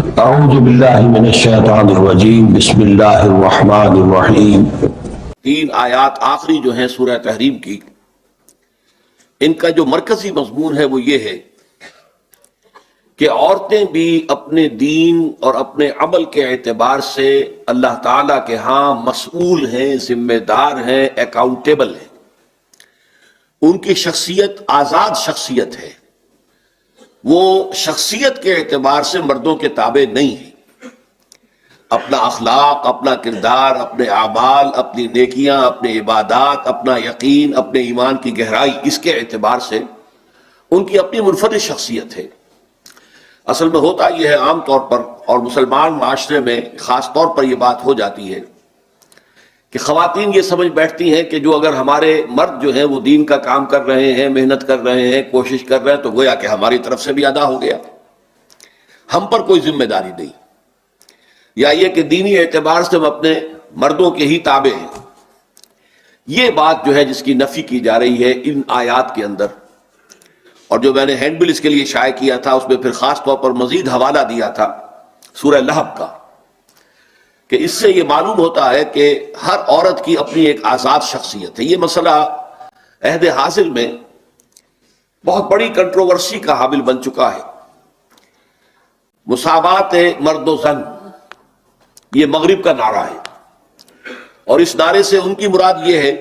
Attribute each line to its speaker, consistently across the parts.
Speaker 1: اعوذ باللہ من الشیطان الرجیم بسم اللہ الرحمن الرحیم۔ تین آیات آخری جو ہیں سورہ تحریم کی، ان کا جو مرکزی مضمون ہے وہ یہ ہے کہ عورتیں بھی اپنے دین اور اپنے عمل کے اعتبار سے اللہ تعالیٰ کے ہاں مسئول ہیں، ذمہ دار ہیں، اکاؤنٹیبل ہیں۔ ان کی شخصیت آزاد شخصیت ہے، وہ شخصیت کے اعتبار سے مردوں کے تابع نہیں ہے۔ اپنا اخلاق، اپنا کردار، اپنے اعمال، اپنی نیکیاں، اپنے عبادات، اپنا یقین، اپنے ایمان کی گہرائی، اس کے اعتبار سے ان کی اپنی منفرد شخصیت ہے۔ اصل میں ہوتا یہ ہے عام طور پر، اور مسلمان معاشرے میں خاص طور پر یہ بات ہو جاتی ہے کہ خواتین یہ سمجھ بیٹھتی ہیں کہ جو اگر ہمارے مرد جو ہیں وہ دین کا کام کر رہے ہیں، محنت کر رہے ہیں، کوشش کر رہے ہیں، تو گویا کہ ہماری طرف سے بھی ادا ہو گیا، ہم پر کوئی ذمہ داری نہیں، یا یہ کہ دینی اعتبار سے ہم اپنے مردوں کے ہی تابع ہیں۔ یہ بات جو ہے جس کی نفی کی جا رہی ہے ان آیات کے اندر، اور جو میں نے ہینڈ بل اس کے لیے شائع کیا تھا اس میں پھر خاص طور پر مزید حوالہ دیا تھا سورہ لہب کا، کہ اس سے یہ معلوم ہوتا ہے کہ ہر عورت کی اپنی ایک آزاد شخصیت ہے۔ یہ مسئلہ عہد حاضر میں بہت بڑی کنٹروورسی کا حامل بن چکا ہے۔ مساوات مرد و زن، یہ مغرب کا نعرہ ہے، اور اس نعرے سے ان کی مراد یہ ہے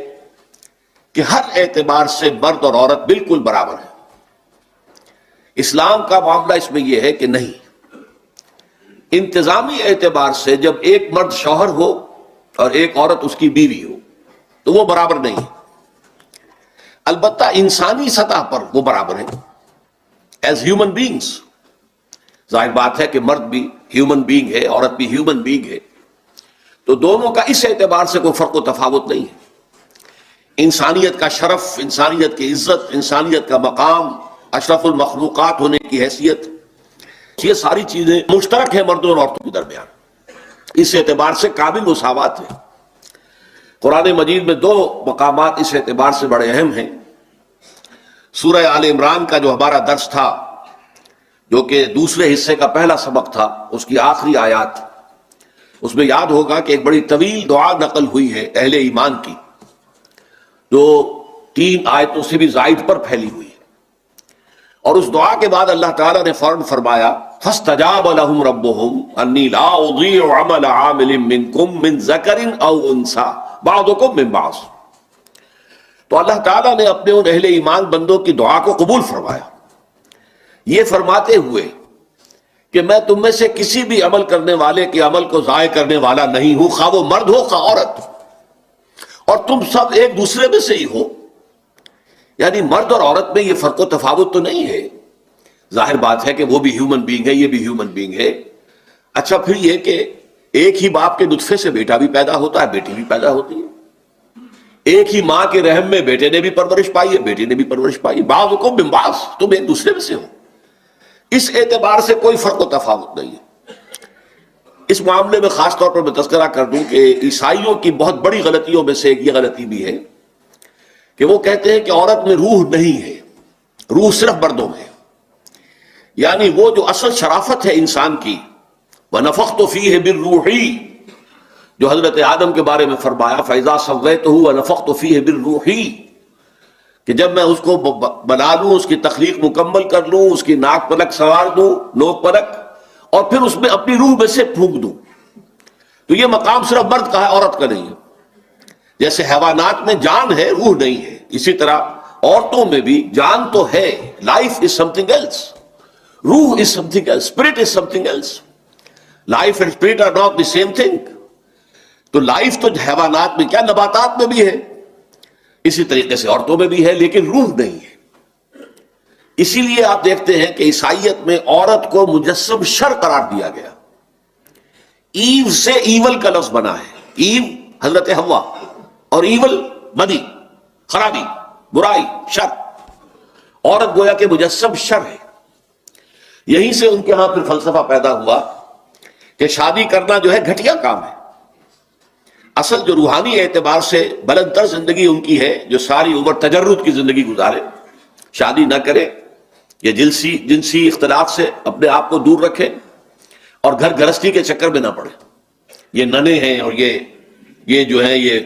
Speaker 1: کہ ہر اعتبار سے مرد اور عورت بالکل برابر ہیں۔ اسلام کا معاملہ اس میں یہ ہے کہ نہیں، انتظامی اعتبار سے جب ایک مرد شوہر ہو اور ایک عورت اس کی بیوی ہو تو وہ برابر نہیں ہے۔ البتہ انسانی سطح پر وہ برابر ہیں، ایز ہیومن بینگز۔ ظاہر بات ہے کہ مرد بھی ہیومن بینگ ہے، عورت بھی ہیومن بینگ ہے، تو دونوں کا اس اعتبار سے کوئی فرق و تفاوت نہیں ہے۔ انسانیت کا شرف، انسانیت کی عزت، انسانیت کا مقام، اشرف المخلوقات ہونے کی حیثیت، یہ ساری چیزیں مشترک ہیں مردوں اور عورتوں کے درمیان۔ اس اعتبار سے کامل مساوات ہے۔ قرآن مجید میں دو مقامات اس اعتبار سے بڑے اہم ہیں۔ سورہ آل عمران کا جو ہمارا درس تھا، جو کہ دوسرے حصے کا پہلا سبق تھا، اس کی آخری آیات، اس میں یاد ہوگا کہ ایک بڑی طویل دعا نقل ہوئی ہے اہل ایمان کی، جو 3 آیتوں سے بھی زائد پر پھیلی ہوئی ہے، اور اس دعا کے بعد اللہ تعالیٰ نے فوراً فرمایا فَاسْتَجَابَ لَهُمْ رَبُّهُمْ أَنِّي لَا أُضِيعُ عَمَلَ عَامِلٍ مِّنكُم مِّن ذَكَرٍ أَوْ أُنثَىٰ بَعْضُكُم مِّن بَعْضٍ۔ تو اللہ تعالیٰ نے اپنے ان اہل ایمان بندوں کی دعا کو قبول فرمایا، یہ فرماتے ہوئے کہ میں تم میں سے کسی بھی عمل کرنے والے کے عمل کو ضائع کرنے والا نہیں ہوں، خواہ وہ مرد ہو خواہ عورت، اور تم سب ایک دوسرے میں سے ہی ہو۔ یعنی مرد اور عورت میں یہ فرق و تفاوت تو نہیں ہے، ظاہر بات ہے کہ وہ بھی ہیومن بینگ ہے، یہ بھی ہیومن بینگ ہے۔ اچھا، پھر یہ کہ ایک ہی باپ کے نطفے سے بیٹا بھی پیدا ہوتا ہے، بیٹی بھی پیدا ہوتی ہے، ایک ہی ماں کے رحم میں بیٹے نے بھی پرورش پائی ہے، بیٹی نے بھی پرورش پائی ہے، بعضکم من بعض، تم ایک دوسرے میں سے ہو۔ اس اعتبار سے کوئی فرق و تفاوت نہیں ہے۔ اس معاملے میں خاص طور پر میں تذکرہ کر دوں کہ عیسائیوں کی بہت بڑی غلطیوں میں سے ایک یہ غلطی بھی ہے کہ وہ کہتے ہیں کہ عورت میں روح نہیں ہے، روح صرف مردوں میں ہے۔ یعنی وہ جو اصل شرافت ہے انسان کی، وَنَفَخْتُ فِيهِ بِالرُّوحِ، جو حضرت آدم کے بارے میں فرمایا فَإِذَا سَوَّيْتُهُ وَنَفَخْتُ فِيهِ بِالرُّوحِ، کہ جب میں اس کو بنا لوں، اس کی تخلیق مکمل کر لوں، اس کی ناک پلک سنوار دوں، نوک پلک، اور پھر اس میں اپنی روح میں سے پھونک دوں، تو یہ مقام صرف مرد کا ہے، عورت کا نہیں ہے۔ جیسے حیوانات میں جان ہے، روح نہیں ہے، اسی طرح عورتوں میں بھی جان تو ہے، life is something else, روح is something else, spirit is something else. Life and spirit are not the same thing. تو لائف تو حیوانات میں کیا، نباتات میں بھی ہے، اسی طریقے سے عورتوں میں بھی ہے، لیکن روح نہیں ہے۔ اسی لیے آپ دیکھتے ہیں کہ عیسائیت میں عورت کو مجسم شر قرار دیا گیا۔ ایو سے ایول کا لفظ بنا ہے، ایو حضرت حوا، اور ایول بدی، خرابی، برائی، شر، عورت گویا کہ مجسم شر ہے۔ یہیں سے ان کے ہاں پھر فلسفہ پیدا ہوا کہ شادی کرنا جو ہے گھٹیا کام ہے۔ اصل جو روحانی اعتبار سے بلند تر زندگی ان کی ہے، جو ساری عمر تجرد کی زندگی گزارے، شادی نہ کرے، یا جنسی اختلاف سے اپنے آپ کو دور رکھے، اور گھر گرہستی کے چکر میں نہ پڑے. یہ ننے ہیں اور یہ جو ہیں یہ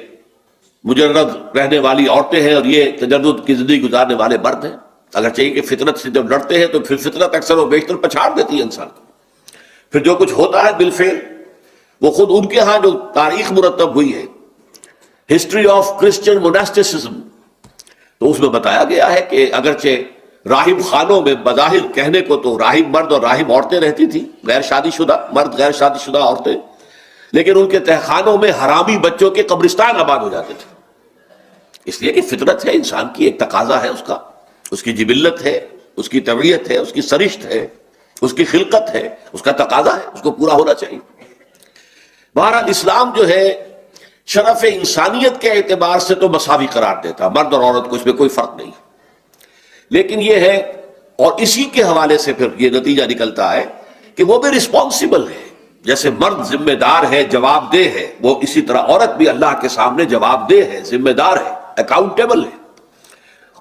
Speaker 1: مجرد رہنے والی عورتیں ہیں اور یہ تجرد کی زندگی گزارنے والے مرد ہیں. اگر چاہیے کہ فطرت سے جب لڑتے ہیں تو پھر فطرت اکثر و بیشتر پچھاڑ دیتی ہے انسان کو. پھر جو کچھ ہوتا ہے بالفعل وہ خود ان کے ہاں جو تاریخ مرتب ہوئی ہے، ہسٹری آف کرسچن موناسٹسزم، تو اس میں بتایا گیا ہے کہ اگرچہ راہب خانوں میں بظاہر کہنے کو تو راہب مرد اور راہب عورتیں رہتی تھی، غیر شادی شدہ مرد غیر شادی شدہ عورتیں، لیکن ان کے تہخانوں میں حرامی بچوں کے قبرستان آباد ہو جاتے تھے. اس لیے کہ فطرت ہے انسان کی، ایک تقاضا ہے اس کی جبلت ہے، اس کی طبیعت ہے، اس کی سرشت ہے، اس کی خلقت ہے، اس کا تقاضا ہے، اس کو پورا ہونا چاہیے. بہرحال اسلام جو ہے شرف انسانیت کے اعتبار سے تو مساوی قرار دیتا، مرد اور عورت کو اس میں کوئی فرق نہیں. لیکن یہ ہے، اور اسی کے حوالے سے پھر یہ نتیجہ نکلتا ہے کہ وہ بھی رسپانسبل ہے. جیسے مرد ذمہ دار ہے، جواب دہ ہے، وہ اسی طرح عورت بھی اللہ کے سامنے جواب دہ ہے، ذمہ دار ہے، اکاؤنٹیبل ہے.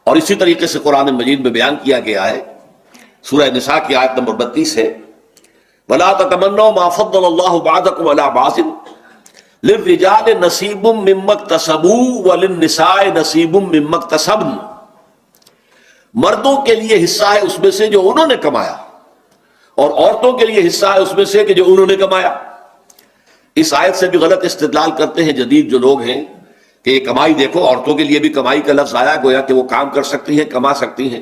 Speaker 1: اور اسی طریقے سے قرآن مجید میں بیان کیا گیا ہے، سورہ نساء کی آیت نمبر 32 ہے، وَلَا تَتَمَنَّوْا مَا فَضَّلَ اللَّهُ بَعْضَكُمْ عَلَىٰ بَعْضٍ لِلرِّجَالِ نَصِيبٌ مِّمَّا اكْتَسَبُوا وَلِلنِّسَاءِ نَصِيبٌ مِّمَّا اكْتَسَبْنَ. مردوں کے لیے حصہ ہے اس میں سے جو انہوں نے کمایا، اور عورتوں کے لیے حصہ ہے اس میں سے کہ جو انہوں نے کمایا. اس آیت سے بھی غلط استدلال کرتے ہیں جدید جو لوگ ہیں کہ یہ کمائی دیکھو، عورتوں کے لیے بھی کمائی کا لفظ آیا، گویا کہ وہ کام کر سکتی ہیں، کما سکتی ہیں.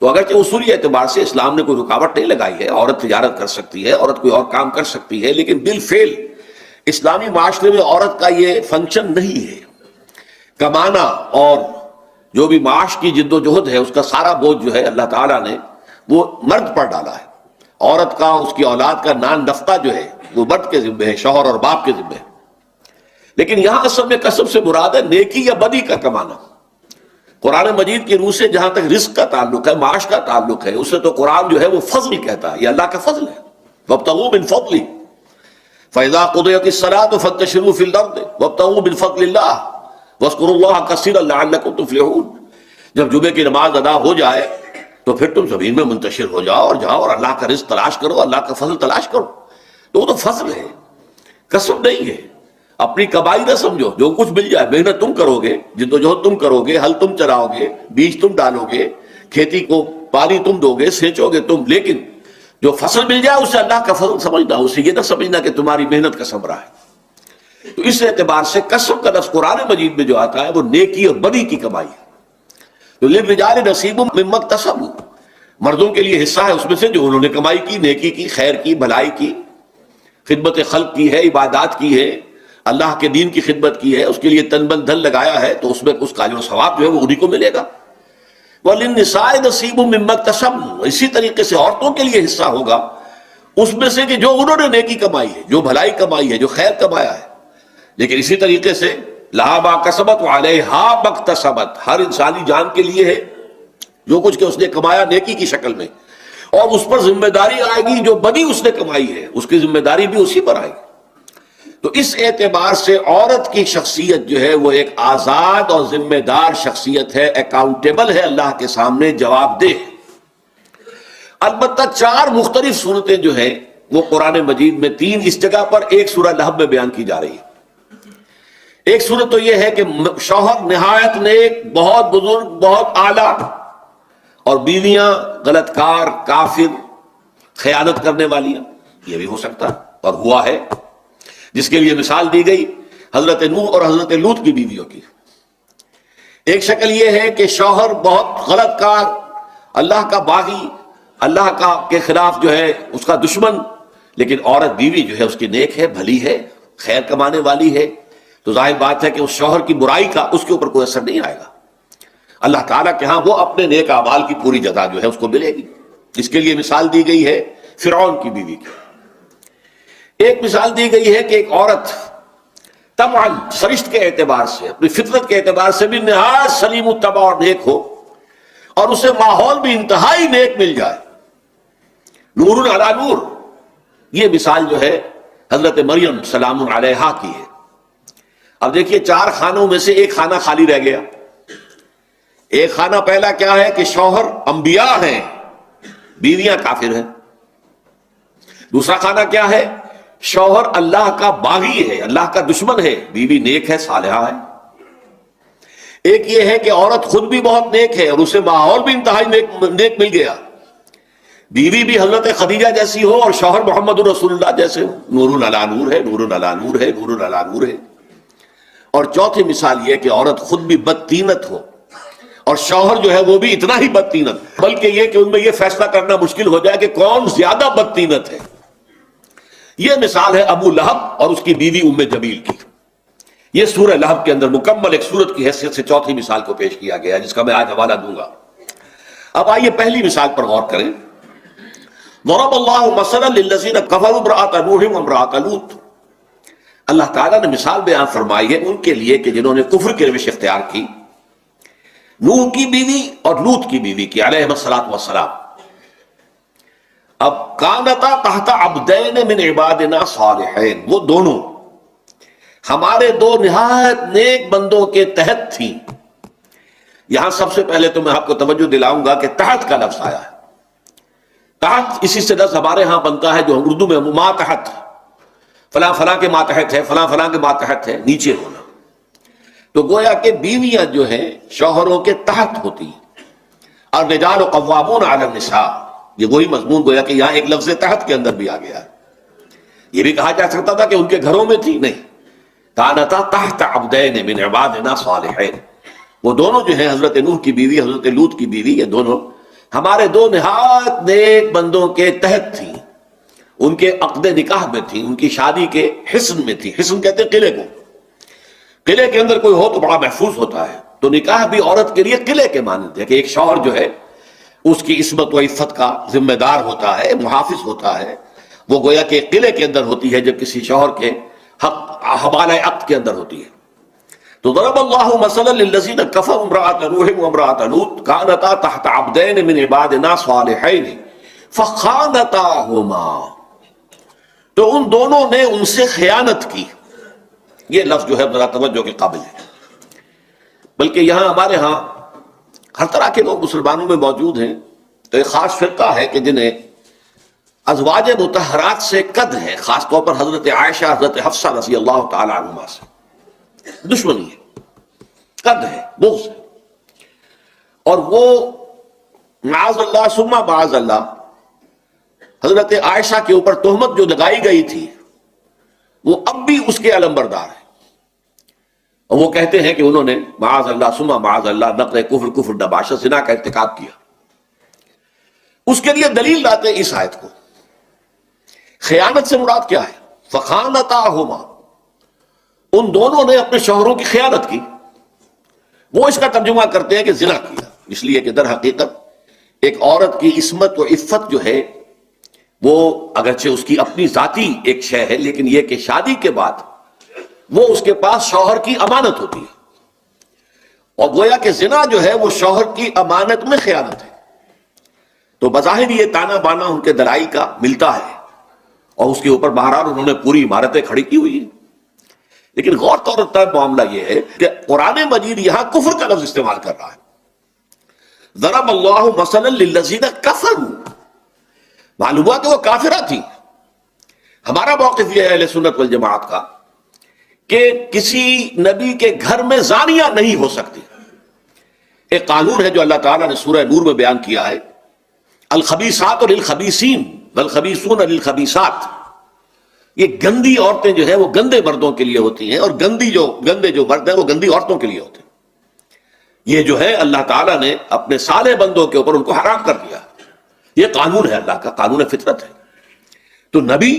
Speaker 1: تو اگرچہ اصولی اعتبار سے اسلام نے کوئی رکاوٹ نہیں لگائی ہے، عورت تجارت کر سکتی ہے، عورت کوئی اور کام کر سکتی ہے، لیکن بالفعل اسلامی معاشرے میں عورت کا یہ فنکشن نہیں ہے. کمانا اور جو بھی معاش کی جد و جہد ہے اس کا سارا بوجھ جو ہے اللہ تعالیٰ نے وہ مرد پر ڈالا ہے. عورت کا، اس کی اولاد کا نان نفقہ جو ہے وہ مرد کے ذمہ ہے، شوہر اور باپ کے ذمہ ہے. لیکن یہاں اصل میں کسب سے مراد ہے نیکی یا بدی کا کمانا. قرآن مجید کی روح سے جہاں تک رزق کا تعلق ہے، معاش کا تعلق ہے، اسے تو قرآن جو ہے وہ فضل کہتا ہے، یہ اللہ کا فضل ہے. وَابْتَغُوا مِن فَضْلِهِ فَإِذَا قُضِيَتِ الصَّلَاةُ فَانتَشِرُوا فِي الْأَرْضِ وَابْتَغُوا مِن فَضْلِ اللَّهِ وَاذْكُرُوا اللَّهَ كَثِيرًا لَعَلَّكُمْ تُفْلِحُونَ. جب جمعے کی نماز ادا ہو جائے تو پھر تم زمین میں منتشر ہو جاؤ اور جاؤ اور اللہ کا رزق تلاش کرو، اللہ کا فضل تلاش کرو. تو وہ تو فضل ہے، کسب نہیں ہے. اپنی کمائی نہ سمجھو، جو کچھ مل جائے محنت تم کرو گے، جدوجہد تم کرو گے، ہل تم چلاؤ گے، بیج تم ڈالو گے، کھیتی کو پانی تم دو گے، سینچو گے تم، لیکن جو فصل مل جائے اسے اللہ کا فضل سمجھنا، اسے یہ نہ سمجھنا کہ تمہاری محنت کا ثمرہ ہے. تو اس اعتبار سے کسب کا لفظ قرآن مجید میں جو آتا ہے وہ نیکی اور بدی کی کمائی ہے. تو للرجال نصیب مما اکتسبوا، مردوں کے لیے حصہ ہے اس میں سے جو انہوں نے کمائی کی، نیکی کی، خیر کی، بھلائی کی، خدمت خلق کی ہے، عبادات کی ہے، اللہ کے دین کی خدمت کی ہے، اس کے لیے تن من دھن لگایا ہے، تو اس میں اس کا جو ثواب جو ہے وہ انہی کو ملے گا. وَلِلنِّسَاءِ نَصِيبٌ مِّمَّا اكْتَسَبْنَ، اسی طریقے سے عورتوں کے لیے حصہ ہوگا اس میں سے کہ جو انہوں نے نیکی کمائی ہے، جو بھلائی کمائی ہے، جو خیر کمایا ہے. لیکن اسی طریقے سے لَهَا مَا كَسَبَتْ وَعَلَيْهَا مَا اكْتَسَبَتْ، ہر انسانی جان کے لیے ہے جو کچھ کہ اس نے کمایا نیکی کی شکل میں، اور اس پر ذمہ داری آئے گی جو بدی اس نے کمائی ہے، اس کی ذمہ داری بھی اسی پر آئے گی. تو اس اعتبار سے عورت کی شخصیت جو ہے وہ ایک آزاد اور ذمہ دار شخصیت ہے، اکاؤنٹیبل ہے اللہ کے سامنے، جواب دہ. البتہ 4 مختلف صورتیں جو ہیں وہ قرآن مجید میں 3 اس جگہ پر، ایک سورہ لہب میں بیان کی جا رہی ہے. ایک صورت تو یہ ہے کہ شوہر نہایت نیک، بہت بزرگ، بہت اعلیٰ، اور بیویاں غلط کار، کافر، خیانت کرنے والیاں. یہ بھی ہو سکتا اور ہوا ہے، جس کے لیے مثال دی گئی حضرت نوح اور حضرت لوط کی بیویوں کی. ایک شکل یہ ہے کہ شوہر بہت غلط کار، اللہ کا باغی، اللہ کا کے خلاف جو ہے اس کا دشمن، لیکن عورت بیوی جو ہے اس کی نیک ہے، بھلی ہے، خیر کمانے والی ہے. تو ظاہر بات ہے کہ اس شوہر کی برائی کا اس کے اوپر کوئی اثر نہیں آئے گا. اللہ تعالیٰ کے ہاں وہ اپنے نیک اعمال کی پوری جزا جو ہے اس کو ملے گی. اس کے لیے مثال دی گئی ہے فرعون کی بیوی کی. ایک مثال دی گئی ہے کہ ایک عورت طبعاً سرشت کے اعتبار سے، اپنی فطرت کے اعتبار سے بھی نہایت سلیم الطبع اور نیک ہو، اور اسے ماحول بھی انتہائی نیک مل جائے، نور علی نور. یہ مثال جو ہے حضرت مریم سلام علیہا کی ہے. اب دیکھیے 4 خانوں میں سے ایک خانہ خالی رہ گیا. ایک خانہ پہلا کیا ہے کہ شوہر انبیاء ہیں، بیویاں کافر ہیں. دوسرا خانہ کیا ہے؟ شوہر اللہ کا باغی ہے، اللہ کا دشمن ہے، بیوی نیک ہے، صالحہ ہے۔ ایک یہ ہے کہ عورت خود بھی بہت نیک ہے اور اسے ماحول بھی انتہائی نیک مل گیا، بیوی بھی حضرت خدیجہ جیسی ہو اور شوہر محمد رسول اللہ جیسے ہو، نور علی نور ہے، نور علی نور ہے، نور علی نور ہے۔ اور چوتھی مثال یہ کہ عورت خود بھی بدطینت ہو اور شوہر جو ہے وہ بھی اتنا ہی بدطینت، بلکہ یہ کہ ان میں یہ فیصلہ کرنا مشکل ہو جائے کہ کون زیادہ بدطینت ہے۔ یہ مثال ہے ابو لہب اور اس کی بیوی ام جمیل کی۔ یہ سورہ لہب کے اندر مکمل ایک سورت کی حیثیت سے چوتھی مثال کو پیش کیا گیا ہے، جس کا میں آج حوالہ دوں گا۔ اب آئیے پہلی مثال پر غور کریں۔ ضرب اللہ مثلا للذین کفروا امرأۃ نوح وامرأۃ لوط۔ اللہ تعالیٰ نے مثال بیان فرمائی ہے ان کے لیے کہ جنہوں نے کفر کی روش اختیار کی، نوح کی بیوی اور لوط کی بیوی کی علیہم الصلاۃ والسلام۔ اب کانتا تحت عبدین من عبادنا صالحین، وہ دونوں ہمارے دو نہایت نیک بندوں کے تحت تھیں۔ یہاں سب سے پہلے تو میں آپ کو توجہ دلاؤں گا کہ تحت کا لفظ آیا ہے۔ تحت اسی سے لفظ ہمارے ہاں بنتا ہے جو اردو میں ماتحت، فلاں فلاں کے ماتحت ہے، فلاں فلاں کے ماتحت ہے، نیچے ہونا۔ تو گویا کہ بیویاں جو ہیں شوہروں کے تحت ہوتی ہیں، اور رجال قوامون علی النساء، یہ وہی مضمون گویا کہ یہاں ایک لفظ تحت کے اندر بھی آ گیا ہے۔ یہ بھی کہا جا سکتا تھا کہ ان کے گھروں میں تھی، نہیں، کانتا تحت عبدین من عبادنا صالحین، وہ دونوں جو ہیں حضرت نوح کی بیوی، حضرت لوط کی بیوی، یہ دونوں ہمارے دو نہایت نیک بندوں کے تحت تھیں، ان کے عقد نکاح میں تھی، ان کی شادی کے حصن میں تھی۔ حصن کہتے ہیں قلعے کو، قلعے کے اندر کوئی ہو تو بڑا محفوظ ہوتا ہے، تو نکاح بھی عورت کے لیے قلعے کے مانند ہے کہ ایک شوہر جو ہے اس کی عصمت و عفت کا ذمہ دار ہوتا ہے، محافظ ہوتا ہے، وہ گویا کہ قلعے کے اندر ہوتی ہے جب کسی شوہر کے حق حوالہ عقد کے اندر ہوتی ہے۔ تو ضرب اللہ مثلا للذین کفروا امرأۃ نوح وامرأۃ لوط کانتا تحت عبدین من عبادنا صالحین فخانتاہما، تو ان دونوں نے ان سے خیانت کی۔ یہ لفظ جو ہے ذرا توجہ کے قابل ہے، بلکہ یہاں ہمارے ہاں ہر طرح کے لوگ مسلمانوں میں موجود ہیں، تو ایک خاص فرقہ ہے کہ جنہیں ازواج مطہرات سے قد ہے، خاص طور پر حضرت عائشہ، حضرت حفصہ رضی اللہ تعالی عنہما سے دشمنی ہے، قد ہے، بغض ہے، اور وہ معاذ اللہ ثم معاذ اللہ حضرت عائشہ کے اوپر تہمت جو لگائی گئی تھی وہ اب بھی اس کے علمبردار ہیں، اور وہ کہتے ہیں کہ انہوں نے معاذ اللہ ثم معاذ اللہ نقل کفر نباشت زنا کا ارتکاب کیا۔ اس کے لیے دلیل لاتے ہیں اس آیت کو۔ خیانت سے مراد کیا ہے؟ فخانتاہما، ان دونوں نے اپنے شوہروں کی خیانت کی۔ وہ اس کا ترجمہ کرتے ہیں کہ زنا کیا، اس لیے کہ در حقیقت ایک عورت کی عصمت و عفت جو ہے وہ اگرچہ اس کی اپنی ذاتی ایک شے ہے، لیکن یہ کہ شادی کے بعد وہ اس کے پاس شوہر کی امانت ہوتی ہے، اور گویا کہ زنا جو ہے وہ شوہر کی امانت میں خیانت ہے۔ تو بظاہر یہ تانا بانا ان کے دلائی کا ملتا ہے، اور اس کے اوپر بہرحال انہوں نے پوری عمارتیں کھڑی کی ہوئی ہیں، لیکن غور طور پر معاملہ یہ ہے کہ قرآن مجید یہاں کفر کا لفظ استعمال کر رہا ہے۔ ضرب اللہ مثلا للذین کفروا، معلوم ہوا کہ وہ کافرہ تھی۔ ہمارا موقف یہ ہے اہل سنت والجماعت کا کہ کسی نبی کے گھر میں زانیہ نہیں ہو سکتی۔ ایک قانون ہے جو اللہ تعالیٰ نے سورہ نور میں بیان کیا ہے، الخبیثات للخبیثین والخبیثون للخبیثات۔ یہ گندی عورتیں جو ہیں وہ گندے مردوں کے لیے ہوتی ہیں، اور گندے جو مرد ہیں وہ گندی عورتوں کے لیے ہوتے ہیں۔ یہ جو ہے اللہ تعالیٰ نے اپنے صالح بندوں کے اوپر ان کو حرام کر دیا۔ یہ قانون ہے اللہ کا، قانون فطرت ہے۔ تو نبی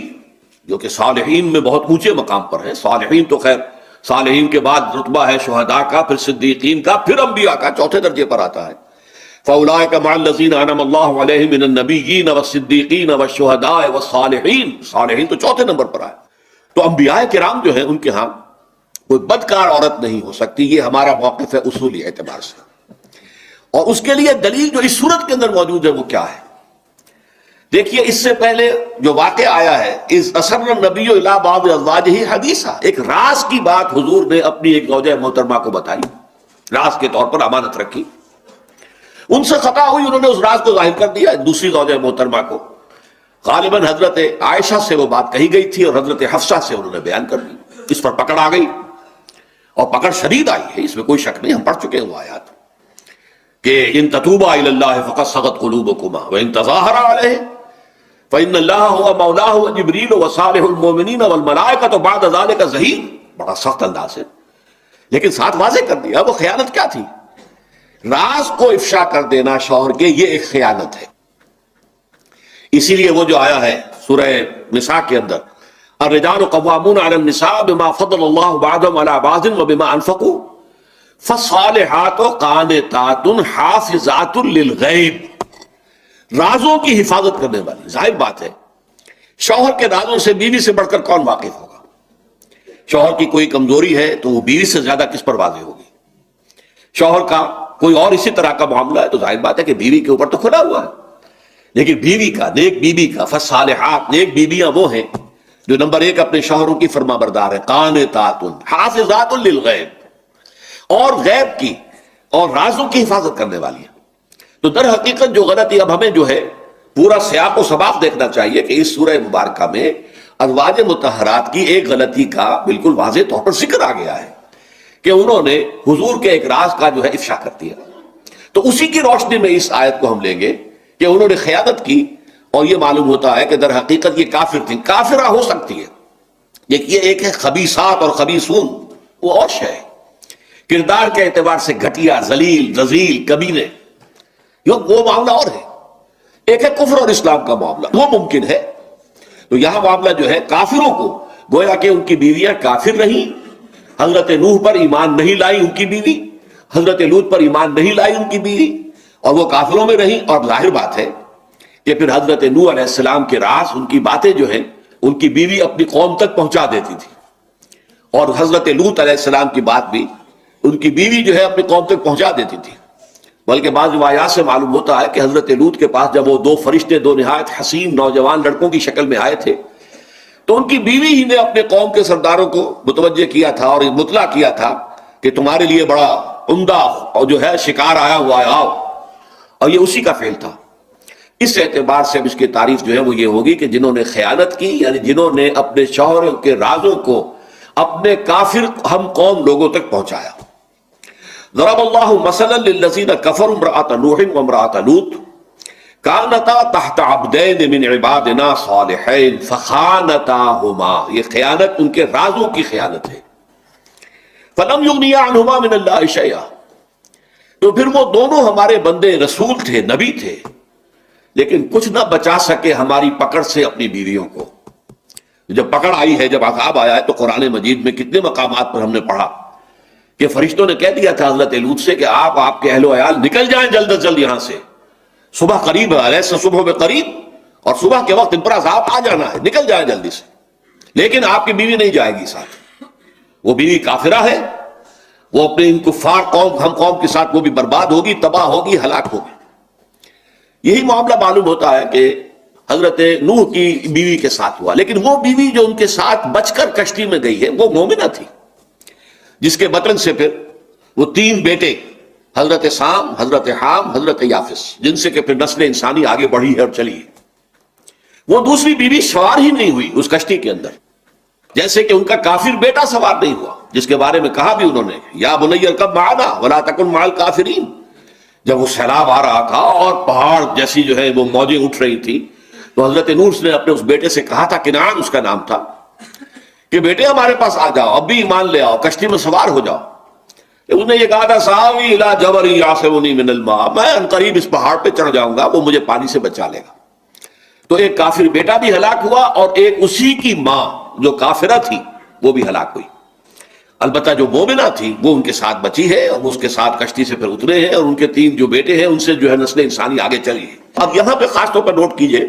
Speaker 1: جو کہ صالحین میں بہت اونچے مقام پر ہیں، صالحین تو خیر صالحین کے بعد رتبہ ہے شہداء کا، پھر صدیقین کا، پھر انبیاء کا، چوتھے درجے پر آتا ہے۔ فَأُولَٰئِكَ مَعَ الَّذِينَ أَنْعَمَ اللَّهُ عَلَيْهِم مِّنَ النَّبِيِّينَ وَالصِّدِّيقِينَ وَالشُّهَدَاءِ وَالصَّالِحِينَ۔ صالحین تو چوتھے نمبر پر آئے۔ تو انبیاء کرام جو ہیں ان کے ہاں کوئی بدکار عورت نہیں ہو سکتی، یہ ہمارا موقف ہے اصولی اعتبار سے۔ اور اس کے لیے دلیل جو اس صورت کے اندر موجود ہے وہ کیا ہے؟ دیکھیے اس سے پہلے جو واقع آیا ہے، اِذْ أَسَرَّ النَّبِيُّ إِلَىٰ بَعْضِ أَزْوَاجِهِ حَدِيثًا، ایک راز کی بات حضور نے اپنی ایک زوجہ محترمہ کو بتائی، راز کے طور پر امانت رکھی، ان سے خطا ہوئی، انہوں نے اس راز کو ظاہر کر دیا دوسری زوجہ محترمہ کو، غالباً حضرت عائشہ سے وہ بات کہی گئی تھی اور حضرت حفصہ سے انہوں نے بیان کر دی. اس پر پکڑ آ گئی اور پکڑ شدید آئی ہے، اس میں کوئی شک نہیں، ہم پڑھ چکے ہیں وہ آیات کہ ان تتوبا الی اللہ فقد صغت قلوبکما وان تظاہرا علیہ فإن اللہ هو مولاه وجبریل وصالح المؤمنین والملائکۃ بعد ذلک ظہیر. بڑا سخت انداز ہے، لیکن ساتھ واضح کر دیا وہ خیانت کیا تھی. راز کو افشا کر دینا شوہر کے، یہ ایک خیانت ہے. اسی لیے وہ جو آیا ہے سورہ نساء کے اندر، الرجال قوامون علی النساء بما فضل اللہ بعضهم علی بعض وبما انفقوا فالصالحات قانتات حافظات للغیب. رازوں کی حفاظت کرنے والی. ظاہر بات ہے شوہر کے رازوں سے بیوی سے بڑھ کر کون واقف ہوگا؟ شوہر کی کوئی کمزوری ہے تو وہ بیوی سے زیادہ کس پر واضح ہوگی؟ شوہر کا کوئی اور اسی طرح کا معاملہ ہے تو ظاہر بات ہے کہ بیوی کے اوپر تو کھلا ہوا ہے. لیکن بیوی کا، نیک بیوی کا، فالصالحات، نیک بیویاں وہ ہیں جو نمبر ایک اپنے شوہروں کی فرما بردار ہے، قانتات حافظات للغیب، اور غیب کی اور رازوں کی حفاظت کرنے والی ہیں. تو در حقیقت جو غلطی اب ہمیں جو ہے پورا سیاق و سباق دیکھنا چاہیے کہ اس سورہ مبارکہ میں ازواج مطہرات کی ایک غلطی کا بالکل واضح طور پر ذکر آ گیا ہے کہ انہوں نے حضور کے ایک راز کا جو ہے افشا کر دیا. تو اسی کی روشنی میں اس آیت کو ہم لیں گے کہ انہوں نے خیانت کی اور یہ معلوم ہوتا ہے کہ در حقیقت یہ کافر تھی. کافرہ ہو سکتی ہے، یہ ایک ہے خبیثات اور خبیثون، وہ اور شے ہے، کردار کے اعتبار سے گھٹیا، ذلیل، رذیل، کمینے، وہ معاملہ اور ہے. ایک ہے کفر اور اسلام کا معاملہ، وہ ممکن ہے. تو یہاں معاملہ جو ہے کافروں کو، گویا کہ ان کی بیویاں کافر رہیں، حضرت نوح پر ایمان نہیں لائی ان کی بیوی، حضرت لوط پر ایمان نہیں لائی ان کی بیوی، اور وہ کافروں میں رہیں. اور ظاہر بات ہے کہ پھر حضرت نوح علیہ السلام کے راز، ان کی باتیں جو ہیں ان کی بیوی اپنی قوم تک پہنچا دیتی تھی، اور حضرت لوط علیہ السلام کی بات بھی ان کی بیوی جو ہے اپنی قوم تک پہنچا دیتی تھی. بلکہ بعض روایات سے معلوم ہوتا ہے کہ حضرت لوط کے پاس جب وہ دو فرشتے، دو نہایت حسین نوجوان لڑکوں کی شکل میں آئے تھے، تو ان کی بیوی ہی نے اپنے قوم کے سرداروں کو متوجہ کیا تھا اور مطلع کیا تھا کہ تمہارے لیے بڑا عمدہ اور جو ہے شکار آیا ہوا ہے، آؤ. اور یہ اسی کا فعل تھا. اس اعتبار سے اب اس کی تعریف جو ہے وہ یہ ہوگی کہ جنہوں نے خیانت کی، یعنی جنہوں نے اپنے شوہر کے رازوں کو اپنے کافر ہم قوم لوگوں تک پہنچایا. ضرب اللہ مثلا للذین کفروا امرأة نوح وامرأة لوط كانتا تحت عبدین من عبادنا صالحین فخانتاہما. یہ خیانت ان کے رازوں کی خیانت ہے. فلم یغنیا عنہما من اللہ شیئا. تو پھر وہ دونوں ہمارے بندے رسول تھے، نبی تھے، لیکن کچھ نہ بچا سکے ہماری پکڑ سے اپنی بیویوں کو. جب پکڑ آئی ہے، جب عذاب آیا ہے، تو قرآن مجید میں کتنے مقامات پر ہم نے پڑھا کہ فرشتوں نے کہہ دیا تھا حضرت لوط سے کہ آپ کے اہل و عیال نکل جائیں جلد از جلد یہاں سے، صبح قریب ہے، علیہ صبح میں قریب، اور صبح کے وقت ان پر عذاب آ جانا ہے، نکل جائیں جلدی سے. لیکن آپ کی بیوی نہیں جائے گی ساتھ. وہ بیوی کافرہ ہے، وہ اپنے ان کفار قوم ہم قوم کے ساتھ وہ بھی برباد ہوگی، تباہ ہوگی، ہلاک ہوگی. یہی معاملہ معلوم ہوتا ہے کہ حضرت نوح کی بیوی کے ساتھ ہوا. لیکن وہ بیوی جو ان کے ساتھ بچ کر کشتی میں گئی ہے وہ مومنہ تھی، جس کے بطن سے پھر وہ 3 بیٹے، حضرت سام، حضرت حام، حضرت یافس، جن سے کہ پھر نسل انسانی آگے بڑھی ہے اور چلی ہے. وہ دوسری بیوی سوار ہی نہیں ہوئی اس کشتی کے اندر، جیسے کہ ان کا کافر بیٹا سوار نہیں ہوا، جس کے بارے میں کہا بھی انہوں نے یا بنی ارکب معنا ولا تکن مع الکافرین. جب وہ سیلاب آ رہا تھا اور پہاڑ جیسی جو ہے وہ موجیں اٹھ رہی تھی، تو حضرت نوح نے اپنے اس بیٹے سے کہا تھا، کنعان اس کا نام تھا، کہ بیٹے ہمارے پاس آ جاؤ، اب بھی ایمان لے آؤ، کشتی میں سوار ہو جاؤ. اس نے یہ کہا تھا، ساوی الی جبل یعصمنی من الماء، میں عنقریب اس پہاڑ پہ چڑھ جاؤں گا، وہ مجھے پانی سے بچا لے گا. تو ایک کافر بیٹا بھی ہلاک ہوا اور ایک اسی کی ماں جو کافرہ تھی وہ بھی ہلاک ہوئی. البتہ جو مومنہ تھی وہ ان کے ساتھ بچی ہے اور اس کے ساتھ کشتی سے پھر اترے ہیں، اور ان کے 3 جو بیٹے ہیں ان سے جو ہے نسل انسانی آگے چلی ہے. اب یہاں پہ خاص طور پر نوٹ کیجئے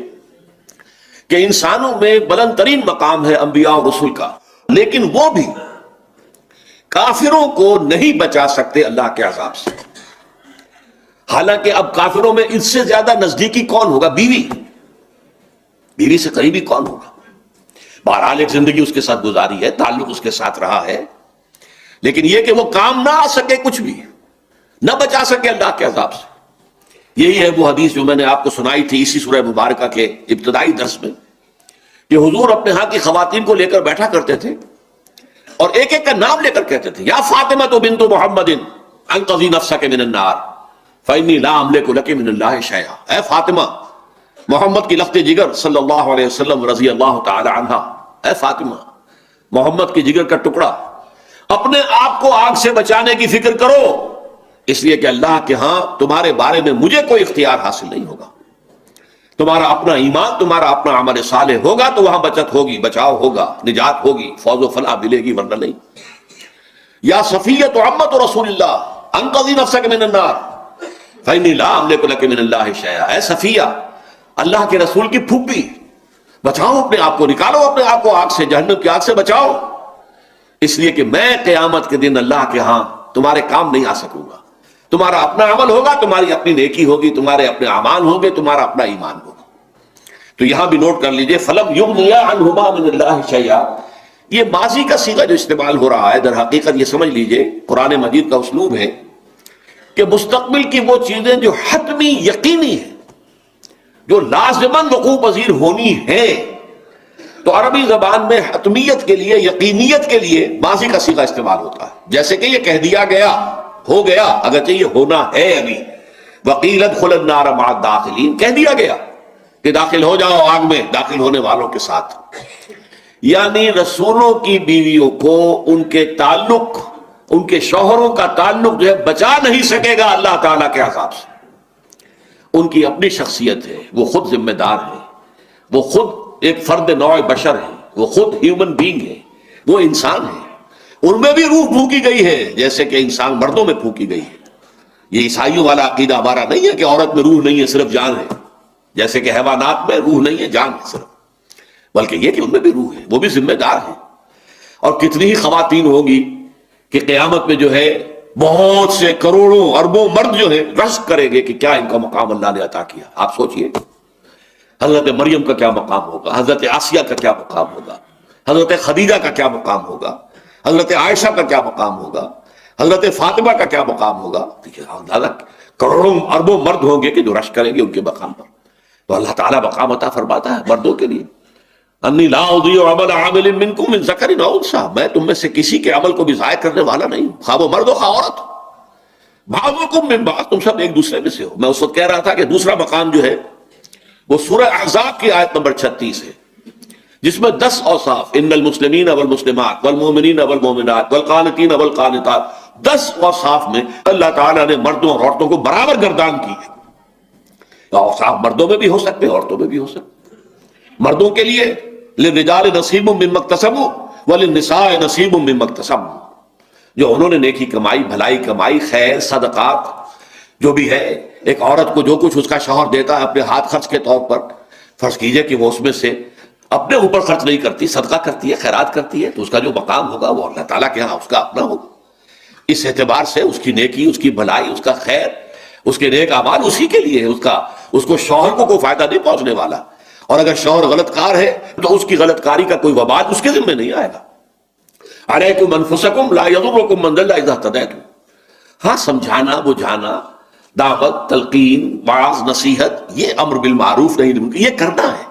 Speaker 1: کہ انسانوں میں بلند ترین مقام ہے انبیاء اور رسول کا، لیکن وہ بھی کافروں کو نہیں بچا سکتے اللہ کے عذاب سے. حالانکہ اب کافروں میں اس سے زیادہ نزدیکی کون ہوگا؟ بیوی سے قریبی کون ہوگا؟ بہرحال ایک زندگی اس کے ساتھ گزاری ہے، تعلق اس کے ساتھ رہا ہے، لیکن یہ کہ وہ کام نہ آ سکے، کچھ بھی نہ بچا سکے اللہ کے عذاب سے. یہی ہے وہ حدیث جو میں نے آپ کو سنائی تھی اسی سورہ مبارکہ کے ابتدائی درس میں، کہ حضور اپنے ہاں کی خواتین کو لے کر بیٹھا کرتے تھے اور ایک ایک کا نام لے کر کہتے تھے، یا فاطمہ تو بنت محمد انقذی نفسک من النار فإنی لا املک لک من اللہ شیئا، اے فاطمہ، محمد کی لخت جگر صلی اللہ علیہ وسلم رضی اللہ تعالی عنہ، اے فاطمہ، محمد کی جگر کا ٹکڑا، اپنے آپ کو آگ سے بچانے کی فکر کرو، اس لیے کہ اللہ کے ہاں تمہارے بارے میں مجھے کوئی اختیار حاصل نہیں ہوگا۔ تمہارا اپنا ایمان، تمہارا اپنا عمل صالح ہوگا تو وہاں بچت ہوگی، بچاؤ ہوگا، نجات ہوگی، فوز و فلاح ملے گی، ورنہ نہیں۔ یا صفیہ عمت رسول اللہ انقذی نفسک من النار فإنی لا املک لک من اللہ شیئا، اے صفیہ، اللہ کے رسول کی پھوپھی، بچاؤ اپنے آپ کو، نکالو اپنے آپ کو آگ سے، جہنم کی آگ سے بچاؤ، اس لیے کہ میں قیامت کے دن اللہ کے ہاں تمہارے کام نہیں آ سکوں گا۔ تمہارا اپنا عمل ہوگا، تمہاری اپنی نیکی ہوگی، تمہارے اپنے اعمال ہوں گے، تمہارا اپنا ایمان ہوگا۔ تو یہاں بھی نوٹ کر لیجئے، فَلَمْ يُغْنِيَا عَنْهُمَا مِنَ اللَّهِ شَيْئًا، یہ ماضی کا صیغہ جو استعمال ہو رہا ہے، در حقیقت یہ سمجھ لیجئے قرآن مجید کا اسلوب ہے کہ مستقبل کی وہ چیزیں جو حتمی یقینی ہیں، جو لازماً وقوع پذیر ہونی ہیں، تو عربی زبان میں حتمیت کے لیے، یقینیت کے لیے ماضی کا صیغہ استعمال ہوتا ہے، جیسے کہ یہ کہہ دیا گیا، ہو گیا، اگرچہ یہ ہونا ہے ابھی، وَقِيلَ ادْخُلُوا النَّارَ مَعَ الدَّاخِلِينَ، کہہ دیا گیا کہ داخل ہو جاؤ آگ میں داخل ہونے والوں کے ساتھ۔ یعنی رسولوں کی بیویوں کو ان کے تعلق، ان کے شوہروں کا تعلق جو ہے بچا نہیں سکے گا اللہ تعالیٰ کے عذاب سے۔ ان کی اپنی شخصیت ہے، وہ خود ذمہ دار ہے، وہ خود ایک فرد نوع بشر ہے، وہ خود ہیومن بینگ ہے، وہ انسان ہے، ان میں بھی روح پھونکی گئی ہے جیسے کہ انسان مردوں میں پھونکی گئی ہے۔ یہ عیسائیوں والا عقیدہ ہمارا نہیں ہے کہ عورت میں روح نہیں ہے، صرف جان ہے، جیسے کہ حیوانات میں روح نہیں ہے، جان ہے صرف، بلکہ یہ کہ ان میں بھی روح ہے، وہ بھی ذمہ دار ہے۔ اور کتنی ہی خواتین ہوگی کہ قیامت میں جو ہے بہت سے کروڑوں اربوں مرد جو ہے رشک کریں گے کہ کیا ان کا مقام اللہ نے عطا کیا۔ آپ سوچئے حضرت مریم کا کیا مقام ہوگا، حضرت آسیہ کا کیا مقام ہوگا، حضرت خدیجہ کا کیا مقام ہوگا، حضرت عائشہ کا کیا مقام ہوگا، حضرت فاطمہ کا کیا مقام ہوگا۔ کروڑوں اربوں مرد ہوں گے کہ جو رشک کریں گے ان کے مقام پر۔ تو اللہ تعالیٰ مقام عطا فرماتا ہے مردوں کے لیے، انی لا اضیع عمل عامل منکم من ذکر او انثی، میں تم میں سے کسی کے عمل کو بھی ضائع کرنے والا نہیں ہوں، خواہ وہ مرد ہو خواہ عورت، بعضکم من بعض، تم سب ایک دوسرے میں سے ہو۔ میں اس وقت کہہ رہا تھا کہ دوسرا مقام جو ہے وہ سورہ احزاب کی آیت نمبر 36 ہے، جس میں 10 اوصاف، ان المسلمین والمسلمات والمؤمنین والمؤمنات والقانتین والقانتات، 10 اوصاف میں اللہ تعالیٰ نے مردوں اور عورتوں کو برابر گردان کی ہے۔ اوصاف مردوں میں بھی ہو سکتے ہیں، عورتوں میں بھی ہو سکتے۔ مردوں کے لیے للرجال نصیب مما اکتسبوا وللنساء نصیب مما اکتسبن، جو انہوں نے نیکی کمائی، بھلائی کمائی، خیر، صدقات جو بھی ہے، ایک عورت کو جو کچھ اس کا شوہر دیتا ہے اپنے ہاتھ خرچ کے طور پر، فرض کیجئے کہ وہ اس میں سے اپنے اوپر خرچ نہیں کرتی، صدقہ کرتی ہے، خیرات کرتی ہے، تو اس کا جو مقام ہوگا وہ اللہ تعالیٰ کے ہاں اس کا اپنا ہوگا۔ اس اعتبار سے اس کی نیکی، اس کی بھلائی، اس کا خیر، اس کے نیک اعمال اسی کے لیے ہے، اس کو شوہر کو کوئی فائدہ نہیں پہنچنے والا۔ اور اگر شوہر غلط کار ہے تو اس کی غلط کاری کا کوئی وبال اس کے ذمہ نہیں آئے گا۔ علیکم انفسکم لا یضرکم من ضل اذا اہتدیتم، ہاں سمجھانا، بجھانا، دعوت، تلقین، واعظ، نصیحت، یہ امر بالمعروف نہیں، یہ کرنا ہے۔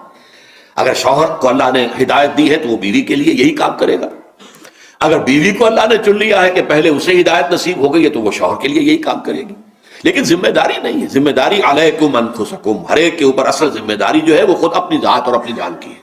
Speaker 1: اگر شوہر کو اللہ نے ہدایت دی ہے تو وہ بیوی کے لیے یہی کام کرے گا، اگر بیوی کو اللہ نے چن لیا ہے کہ پہلے اسے ہدایت نصیب ہو گئی ہے تو وہ شوہر کے لیے یہی کام کرے گی۔ لیکن ذمہ داری نہیں ہے، ذمہ داری علیکم انفسکم، ہر ایک کے اوپر اصل ذمہ داری جو ہے وہ خود اپنی ذات اور اپنی جان کی ہے۔